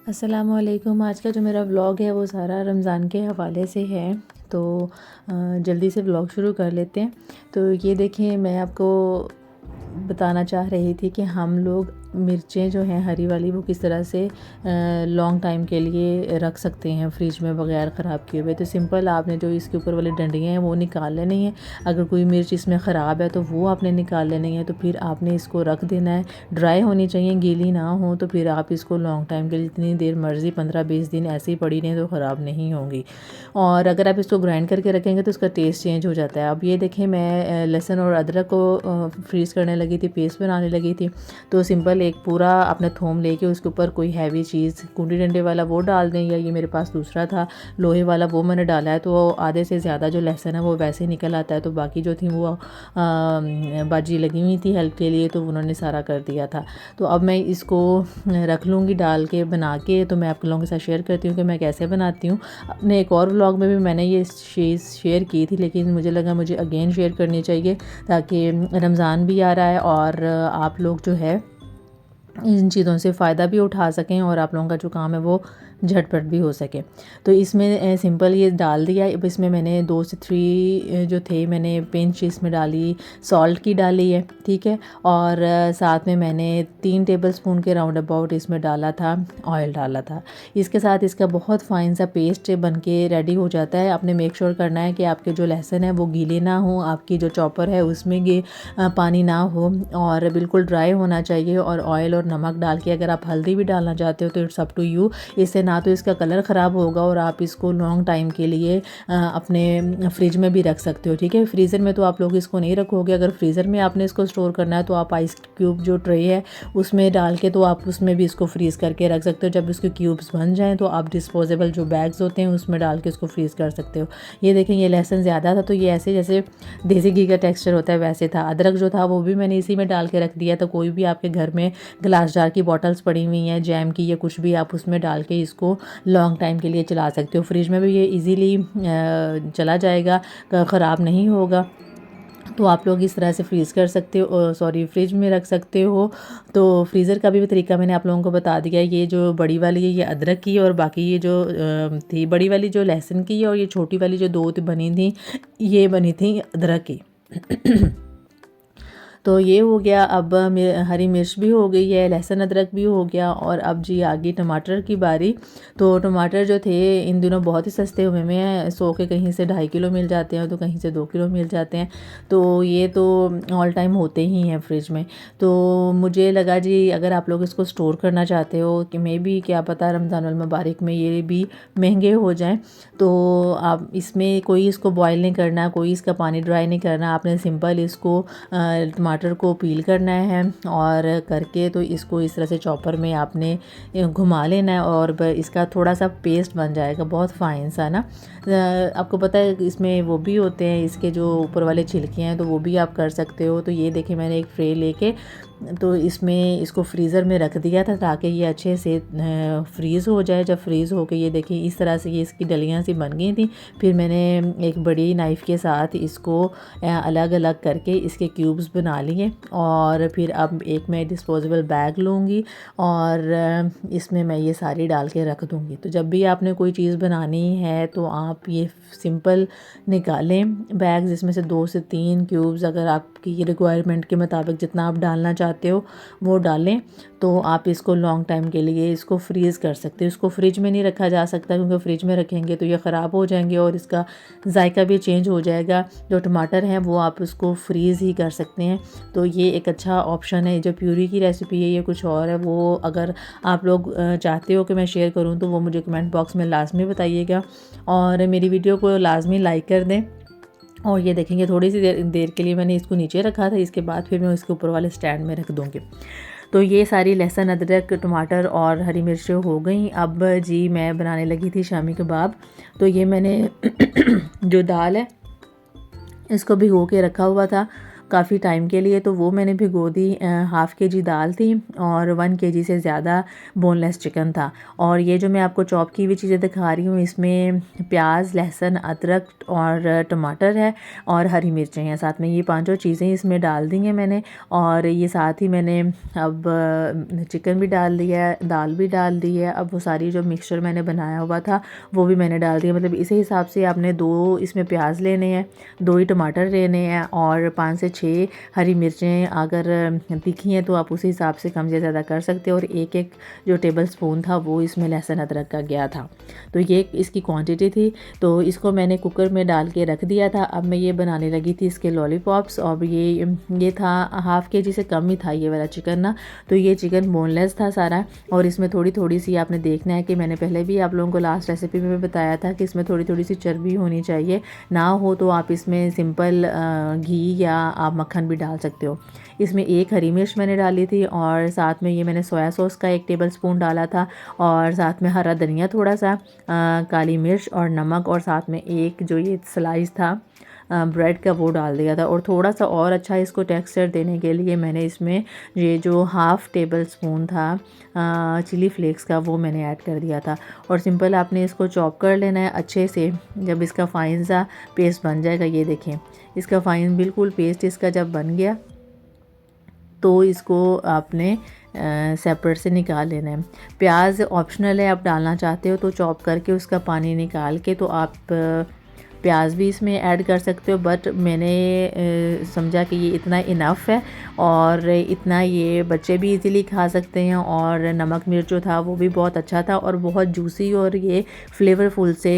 अस्सलामुअलैकुम। आज का जो मेरा व्लॉग है वो सारा रमज़ान के हवाले से है। तो जल्दी से व्लॉग शुरू कर लेते हैं। तो ये देखें, मैं आपको बताना चाह रही थी कि हम लोग मिर्चें जो हैं हरी वाली वो किस तरह से लॉन्ग टाइम के लिए रख सकते हैं फ्रिज में बग़ैर ख़राब किए हुए। तो सिंपल आपने जो इसके ऊपर वाली डंडियाँ हैं वो निकाल लेनी है। अगर कोई मिर्च इसमें ख़राब है तो वो आपने निकाल लेनी है। तो फिर आपने इसको रख देना है, ड्राई होनी चाहिए, गीली ना हो। तो फिर आप इसको लॉन्ग टाइम के लिए जितनी देर मर्ज़ी 15-20 दिन ऐसे ही पड़ी रहें तो ख़राब नहीं होंगी। और अगर आप इसको ग्राइंड करके रखेंगे तो उसका टेस्ट चेंज हो जाता है। अब ये देखें, मैं लहसुन और अदरक को फ्रीज़ करने लगी थी, पेस्ट बनाने लगी थी। तो सिंपल एक पूरा आपने थोम लेके उसके ऊपर कोई हैवी चीज़, कूटी डंडे वाला वो डाल दें, या ये मेरे पास दूसरा था लोहे वाला वो मैंने डाला है। तो आधे से ज़्यादा जो लहसुन है वो वैसे ही निकल आता है। तो बाकी जो थी वो बाजी लगी हुई थी हेल्प के लिए, तो उन्होंने सारा कर दिया था। तो अब मैं इसको रख लूँगी डाल के बना के। तो मैं आप लोगों के साथ शेयर करती हूँ कि मैं कैसे बनाती हूँ। अपने एक और व्लॉग में भी मैंने ये चीज़ शेयर की थी, लेकिन मुझे लगा मुझे अगेन शेयर करनी चाहिए ताकि रमज़ान भी आ रहा है और आप लोग जो है इन चीज़ों से फ़ायदा भी उठा सकें और आप लोगों का जो काम है वो झटपट भी हो सके। तो इसमें सिंपल ये डाल दिया। अब इसमें मैंने 2 से 3 जो थे मैंने पिंच इसमें डाली सॉल्ट की डाली है, ठीक है। और साथ में मैंने 3 टेबलस्पून के राउंड अबाउट इसमें डाला था, ऑयल डाला था। इसके साथ इसका बहुत फाइन सा पेस्ट बन के रेडी हो जाता है। आपने मेक श्योर करना है कि आपके जो लहसुन है वो गीले ना हो, आपकी जो चॉपर है उसमें ये पानी ना हो और बिल्कुल ड्राई होना चाहिए। और ऑयल और नमक डाल के, अगर आप हल्दी भी डालना चाहते हो तो इट्स अप टू यू। इससे ना तो इसका कलर ख़राब होगा और आप इसको लॉन्ग टाइम के लिए अपने फ्रिज में भी रख सकते हो, ठीक है। फ्रीज़र में तो आप लोग इसको नहीं रखोगे। अगर फ्रीज़र में आपने इसको स्टोर करना है तो आप आइस क्यूब जो ट्रे है उसमें डाल के तो आप उसमें भी इसको फ्रीज़ करके रख सकते हो। जब उसके क्यूब्स बन जाएँ तो आप डिस्पोजेबल जो बैग्स होते हैं उसमें डाल के इसको फ्रीज़ कर सकते हो। ये देखें, ये लहसुन ज़्यादा था तो ये ऐसे जैसे देसी घी का टेक्सचर होता है वैसे था। अदरक जो था वो भी मैंने इसी में डाल के रख दिया। तो कोई भी आपके घर में ग्लास जार की बॉटल्स पड़ी हुई हैं जैम की या कुछ भी, आप उसमें डाल के इसको लॉन्ग टाइम के लिए चला सकते हो। फ्रिज में भी ये इजीली चला जाएगा, ख़राब नहीं होगा। तो आप लोग इस तरह से फ्रीज़ कर सकते हो, सॉरी फ्रिज में रख सकते हो। तो फ्रीज़र का भी तरीका मैंने आप लोगों को बता दिया। ये जो बड़ी वाली है ये अदरक की, और बाकी ये जो थी बड़ी वाली जो लहसुन की है, और ये छोटी वाली जो 2 बनी थी ये बनी थी अदरक की। तो ये हो गया। अब हरी मिर्च भी हो गई है, लहसुन अदरक भी हो गया। और अब जी आ गई टमाटर की बारी। तो टमाटर जो थे इन दिनों बहुत ही सस्ते हुए हैं। 100 के कहीं से 2.5 किलो मिल जाते हैं तो कहीं से 2 किलो मिल जाते हैं। तो ये तो ऑल टाइम होते ही हैं फ्रिज में। तो मुझे लगा जी अगर आप लोग इसको स्टोर करना चाहते हो कि मे बी क्या पता रमज़ान अल मुबारक में ये भी महंगे हो जाएँ, तो आप इसमें कोई इसको बॉयल नहीं करना, कोई इसका पानी ड्राई नहीं करना। आपने सिंपल इसको टमाटर को पील करना है और करके तो इसको इस तरह से चॉपर में आपने घुमा लेना है और इसका थोड़ा सा पेस्ट बन जाएगा, बहुत फाइन सा ना। आपको पता है इसमें वो भी होते हैं, इसके जो ऊपर वाले छिलके हैं, तो वो भी आप कर सकते हो। तो ये देखिए मैंने एक ट्रे लेके तो इसमें इसको फ्रीज़र में रख दिया था ताकि ये अच्छे से फ्रीज़ हो जाए। जब फ्रीज़ हो के ये देखिए इस तरह से ये इसकी डलियाँ सी बन गई थी। फिर मैंने एक बड़ी नाइफ़ के साथ इसको अलग अलग करके इसके क्यूब्स बना लिए। और फिर अब एक मैं डिस्पोजेबल बैग लूँगी और इसमें मैं ये सारी डाल के रख दूँगी। तो जब भी आपने कोई चीज़ बनानी है तो आप ये सिंपल निकालें बैग, जिसमें से 2 से 3 क्यूब्स अगर आपकी रिक्वायरमेंट के मुताबिक जितना आप डालना चाहते हो वो डालें। तो आप इसको लॉन्ग टाइम के लिए इसको फ्रीज़ कर सकते हो। इसको फ्रिज में नहीं रखा जा सकता क्योंकि फ्रिज में रखेंगे तो ये ख़राब हो जाएंगे और इसका जायका भी चेंज हो जाएगा। जो टमाटर हैं वो आप उसको फ्रीज़ ही कर सकते हैं। तो ये एक अच्छा ऑप्शन है। जो प्यूरी की रेसिपी है ये कुछ और है, वो अगर आप लोग चाहते हो कि मैं शेयर करूँ तो वो मुझे कमेंट बॉक्स में लाजमी बताइएगा और मेरी वीडियो को लाजमी लाइक कर दें। और ये देखेंगे थोड़ी सी देर के लिए मैंने इसको नीचे रखा था, इसके बाद फिर मैं इसके ऊपर वाले स्टैंड में रख दूँगी। तो ये सारी लहसुन अदरक टमाटर और हरी मिर्चें हो गई। अब जी मैं बनाने लगी थी शामी कबाब। तो ये मैंने जो दाल है इसको भिगो के रखा हुआ था। काफ़ी टाइम के लिए, तो वो मैंने भिगो दी। हाफ़ केजी दाल थी और 1 केजी से ज़्यादा बोनलेस चिकन था। और ये जो मैं आपको चॉप की हुई चीज़ें दिखा रही हूँ, इसमें प्याज, लहसुन, अदरक और टमाटर है और हरी मिर्चें हैं साथ में। ये पांचों चीज़ें इसमें डाल दी हैं मैंने। और ये साथ ही मैंने अब चिकन भी डाल दिया है, दाल भी डाल दी है। अब वो सारी जो मिक्सचर मैंने बनाया हुआ था वो भी मैंने डाल दिया। मतलब इसी हिसाब से आपने 2 इसमें प्याज लेने हैं, 2 ही टमाटर लेने हैं और 5 से 6 हरी मिर्चें अगर तीखी हैं तो आप उसी हिसाब से कम या ज़्यादा कर सकते हो। और एक जो टेबल स्पून था वो इसमें लहसुन अदरक का गया था। तो ये इसकी क्वांटिटी थी। तो इसको मैंने कुकर में डाल के रख दिया था। अब मैं ये बनाने लगी थी इसके लॉलीपॉप्स। और ये था हाफ़ केजी से कम ही था ये वाला चिकन ना। तो ये चिकन बोनलेस था सारा। और इसमें थोड़ी थोड़ी सी आपने देखना है कि मैंने पहले भी आप लोगों को लास्ट रेसिपी में बताया था कि इसमें थोड़ी थोड़ी सी चर्बी होनी चाहिए। ना हो तो आप इसमें सिंपल घी या आप मक्खन भी डाल सकते हो। इसमें 1 हरी मिर्च मैंने डाली थी और साथ में ये मैंने सोया सॉस का 1 टेबल स्पून डाला था और साथ में हरा धनिया थोड़ा सा, काली मिर्च और नमक, और साथ में एक जो ये स्लाइस था ब्रेड का वो डाल दिया था। और थोड़ा सा और अच्छा इसको टेक्सचर देने के लिए मैंने इसमें ये जो हाफ़ टेबल स्पून था चिली फ्लेक्स का वो मैंने ऐड कर दिया था। और सिंपल आपने इसको चॉप कर लेना है अच्छे से। जब इसका फ़ाइन सा पेस्ट बन जाएगा, ये देखें इसका फ़ाइन बिल्कुल पेस्ट इसका जब बन गया तो इसको आपने सेपरेट से निकाल लेना है। प्याज ऑप्शनल है, आप डालना चाहते हो तो चॉप करके उसका पानी निकाल के तो आप प्याज भी इसमें ऐड कर सकते हो। बट मैंने समझा कि ये इतना इनफ है और इतना ये बच्चे भी इजीली खा सकते हैं। और नमक मिर्च जो था वो भी बहुत अच्छा था और बहुत जूसी और ये फ्लेवरफुल से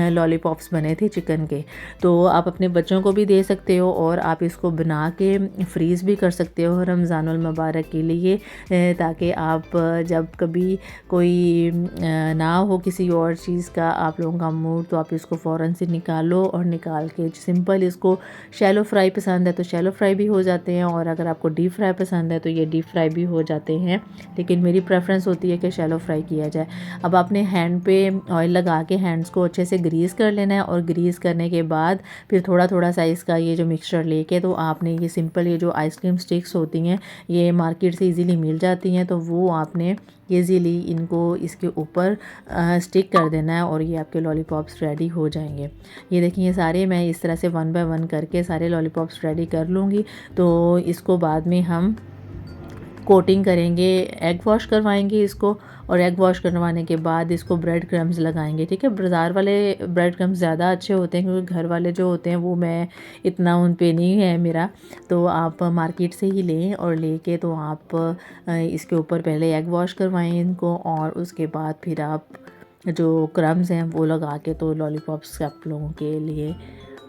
लॉलीपॉप्स बने थे चिकन के। तो आप अपने बच्चों को भी दे सकते हो और आप इसको बना के फ्रीज़ भी कर सकते हो रमज़ानुल मुबारक के लिए, ताकि आप जब कभी कोई ना हो किसी और चीज़ का आप लोगों का मूड, तो आप इसको फ़ौरन से निकाल लो और निकाल के सिंपल इसको शैलो फ्राई पसंद है तो शैलो फ्राई भी हो जाते हैं, और अगर आपको डीप फ्राई पसंद है तो ये डीप फ्राई भी हो जाते हैं। लेकिन मेरी प्रेफरेंस होती है कि शैलो फ्राई किया जाए। अब आपने हैंड पे ऑयल लगा के हैंड्स को अच्छे से ग्रीस कर लेना है और ग्रीस करने के बाद फिर थोड़ा थोड़ा सा इसका ये जो मिक्सचर लेके तो आपने ये सिंपल ये जो आइसक्रीम स्टिक्स होती हैं ये मार्केट से इजीली मिल जाती हैं, तो वो आपने ईज़िली इनको इसके ऊपर स्टिक कर देना है और ये आपके लॉलीपॉप्स रेडी हो जाएंगे। ये देखिए ये सारे मैं इस तरह से 1 बाय 1 करके सारे लॉलीपॉप्स रेडी कर लूँगी। तो इसको बाद में हम कोटिंग करेंगे, एग वॉश करवाएंगे इसको, और एग वॉश करवाने के बाद इसको ब्रेड क्रम्स लगाएंगे। ठीक है, बाज़ार वाले ब्रेड क्रम्स ज़्यादा अच्छे होते हैं क्योंकि घर वाले जो होते हैं वो मैं इतना उन पे नहीं है मेरा। तो आप मार्केट से ही लें और लेके तो आप इसके ऊपर पहले एग वॉश करवाएं इनको, और उसके बाद फिर आप जो क्रम्स हैं वो लगा के तो लॉलीपॉप्स आप लोगों के लिए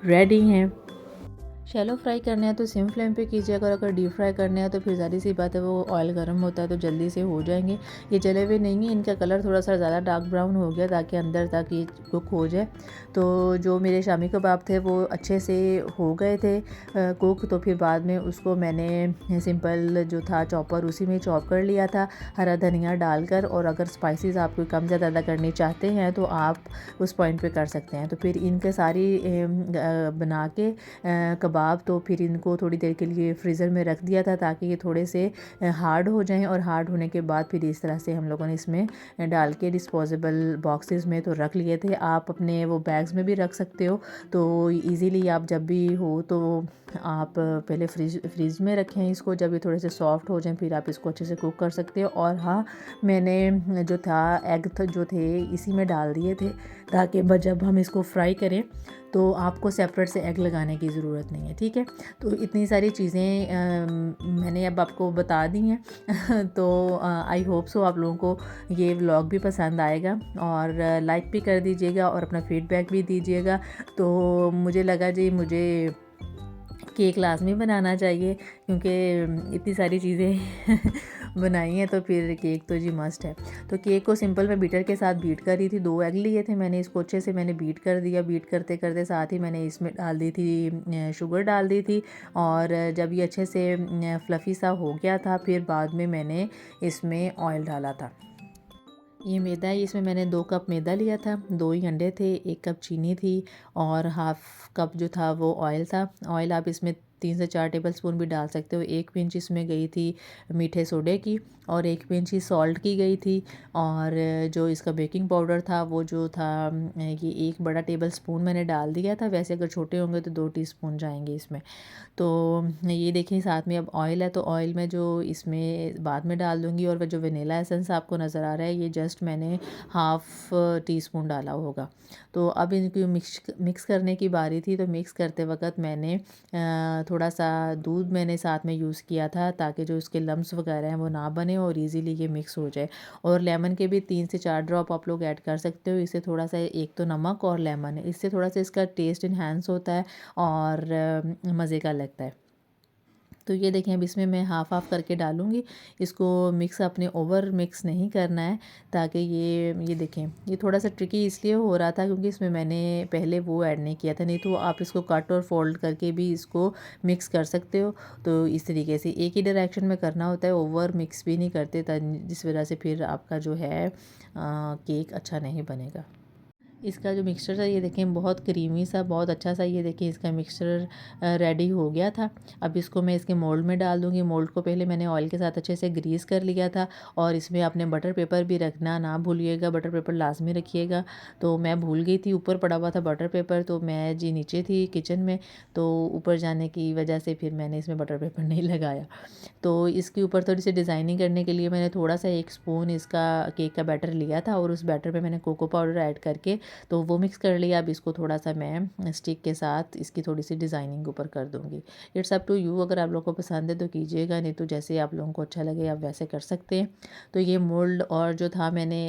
रेडी हैं। शैलो फ्राई करने हैं तो सिम फ्लेम पे कीजिएगा, और अगर डीप फ्राई करने हैं तो फिर ज़्यादा सी बात है वो ऑयल गर्म होता है तो जल्दी से हो जाएंगे। ये जले हुए नहीं हैं, इनका कलर थोड़ा सा ज़्यादा डार्क ब्राउन हो गया ताकि अंदर तक ये कुक हो जाए। तो जो मेरे शामी कबाब थे वो अच्छे से हो गए थे कुक। तो फिर बाद में उसको मैंने सिंपल जो था चॉपर उसी में चॉप कर लिया था हरा धनिया डालकर। और अगर स्पाइसेस आप कोई कम ज़्यादा करनी चाहते हैं तो आप उस पॉइंट पे कर सकते हैं। तो फिर इनके सारी बना के कबाब, तो फिर इनको थोड़ी देर के लिए फ्रीज़र में रख दिया था ताकि ये थोड़े से हार्ड हो जाएं। और हार्ड होने के बाद फिर इस तरह से हम लोगों ने इसमें डाल के डिस्पोजेबल बॉक्सेस में तो रख लिए थे। आप अपने वो बैग्स में भी रख सकते हो। तो इजीली आप जब भी हो तो आप पहले फ्रीज में रखें इसको, जब ये थोड़े से सॉफ्ट हो जाएं फिर आप इसको अच्छे से कुक कर सकते हो। और हाँ, मैंने जो था एग जो थे इसी में डाल दिए थे ताकि जब हम इसको फ्राई करें तो आपको सेपरेट से एग लगाने की ज़रूरत नहीं है। ठीक है, तो इतनी सारी चीज़ें मैंने अब आपको बता दी हैं तो आई होप सो आप लोगों को ये व्लॉग भी पसंद आएगा, और लाइक भी कर दीजिएगा और अपना फीडबैक भी दीजिएगा। तो मुझे लगा जी मुझे केक लाजमी बनाना चाहिए क्योंकि इतनी सारी चीज़ें बनाई हैं तो फिर केक तो जी मस्ट है। तो केक को सिंपल मैं बीटर के साथ बीट कर रही थी। 2 एग लिए थे मैंने, इसको अच्छे से मैंने बीट कर दिया। बीट करते करते साथ ही मैंने इसमें डाल दी थी शुगर डाल दी थी। और जब ये अच्छे से फ्लफ़ी सा हो गया था फिर बाद में मैंने इसमें ऑयल डाला था। ये मैदा है, इसमें मैंने 2 कप मैदा लिया था, 2 ही अंडे थे, 1 कप चीनी थी और हाफ़ कप जो था वो ऑयल था। ऑयल आप इसमें 3 से 4 टेबलस्पून भी डाल सकते हो। 1 पिंच इसमें गई थी मीठे सोडे की और 1 पिंच ही सॉल्ट की गई थी। और जो इसका बेकिंग पाउडर था वो जो था ये 1 बड़ा टेबलस्पून मैंने डाल दिया था। वैसे अगर छोटे होंगे तो 2 टीस्पून जाएंगे इसमें। तो ये देखिए साथ में अब ऑयल है, तो ऑयल में जो इसमें बाद में डाल दूँगी। और वह जो वनीला एसेंस आपको नज़र आ रहा है ये जस्ट मैंने हाफ़ टी स्पून डाला होगा। तो अब इनको मिक्स करने की बारी थी। तो मिक्स करते वक्त मैंने थोड़ा सा दूध मैंने साथ में यूज़ किया था ताकि जो इसके लम्स वगैरह हैं वो ना बने और इजीली ये मिक्स हो जाए। और लेमन के भी 3 से 4 ड्रॉप आप लोग ऐड कर सकते हो। इससे थोड़ा सा, एक तो नमक और लेमन है, इससे थोड़ा सा इसका टेस्ट इन्हांस होता है और मज़े का लगता है। तो ये देखें अब इसमें मैं हाफ़ हाफ़ करके डालूँगी। इसको मिक्स अपने ओवर मिक्स नहीं करना है ताकि ये देखें ये थोड़ा सा ट्रिकी इसलिए हो रहा था क्योंकि इसमें मैंने पहले वो ऐड नहीं किया था। नहीं तो आप इसको कट और फोल्ड करके भी इसको मिक्स कर सकते हो। तो इस तरीके से एक ही डायरेक्शन में करना होता है, ओवर मिक्स भी नहीं करते जिस वजह से फिर आपका जो है केक अच्छा नहीं बनेगा। इसका जो मिक्सचर था ये देखें बहुत क्रीमी सा, बहुत अच्छा सा, ये देखिए इसका मिक्सचर रेडी हो गया था। अब इसको मैं इसके मोल्ड में डाल दूँगी। मोल्ड को पहले मैंने ऑयल के साथ अच्छे से ग्रीस कर लिया था और इसमें आपने बटर पेपर भी रखना ना भूलिएगा, बटर पेपर लाजमी रखिएगा। तो मैं भूल गई थी, ऊपर पड़ा हुआ था बटर पेपर, तो मैं जी नीचे थी किचन में, तो ऊपर जाने की वजह से फिर मैंने इसमें बटर पेपर नहीं लगाया। तो इसके ऊपर थोड़ी सी डिज़ाइनिंग करने के लिए मैंने थोड़ा सा 1 स्पून इसका केक का बैटर लिया था और उस बैटर में मैंने कोको पाउडर ऐड करके तो वो मिक्स कर लिया। अब इसको थोड़ा सा मैं स्टिक के साथ इसकी थोड़ी सी डिज़ाइनिंग ऊपर कर दूँगी। इट्स अप टू यू, अगर आप लोगों को पसंद है तो कीजिएगा, नहीं तो जैसे आप लोगों को अच्छा लगे आप वैसे कर सकते हैं। तो ये मोल्ड और जो था मैंने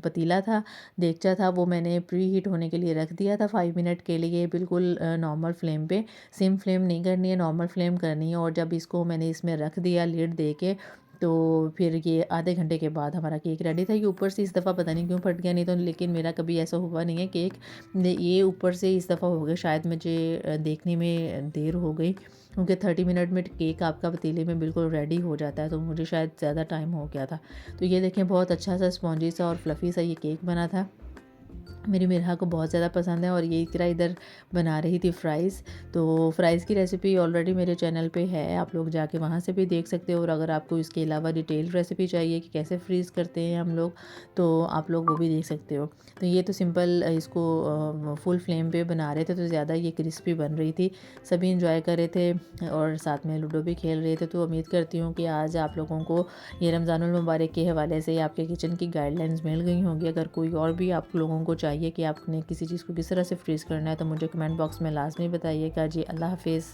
पतीला था, देगचा था, वो मैंने प्री हीट होने के लिए रख दिया था 5 मिनट के लिए, बिल्कुल नॉर्मल फ्लेम पे। सिम फ्लेम नहीं करनी है, नॉर्मल फ्लेम करनी है। और जब इसको मैंने इसमें रख दिया लिड दे के, तो फिर ये आधे घंटे के बाद हमारा केक रेडी था। ये ऊपर से इस दफ़ा पता नहीं क्यों फट गया, नहीं तो लेकिन मेरा कभी ऐसा हुआ नहीं है केक। ये ऊपर से इस दफ़ा हो गया, शायद मुझे देखने में देर हो गई क्योंकि 30 मिनट में केक आपका पतीले में बिल्कुल रेडी हो जाता है, तो मुझे शायद ज़्यादा टाइम हो गया था। तो ये देखें बहुत अच्छा सा स्पॉन्जी सा और फ्लफ़ी सा ये केक बना था। मेरी मिरहा को बहुत ज़्यादा पसंद है। और ये इकरा इधर बना रही थी फ़्राइज़। तो फ़्राइज़ की रेसिपी ऑलरेडी मेरे चैनल पे है, आप लोग जाके वहाँ से भी देख सकते हो। और अगर आपको इसके अलावा डिटेल रेसिपी चाहिए कि कैसे फ्रीज़ करते हैं हम लोग, तो आप लोग वो भी देख सकते हो। तो ये तो सिंपल इसको फुल फ्लेम पे बना रहे थे तो ज़्यादा ये क्रिस्पी बन रही थी। सभी इंजॉय कर रहे थे और साथ में लूडो भी खेल रहे थे। तो उम्मीद करती हूँ कि आज आप लोगों को ये रमज़ानुल मुबारक के हवाले से आपके किचन की गाइडलाइंस मिल गई होंगी। अगर कोई और भी आप लोगों को चाहिए कि आपने किसी चीज़ को किस तरह से फ्रीज़ करना है तो मुझे कमेंट बॉक्स में लाजमी बताइएगा जी। अल्लाह हाफ़िज़।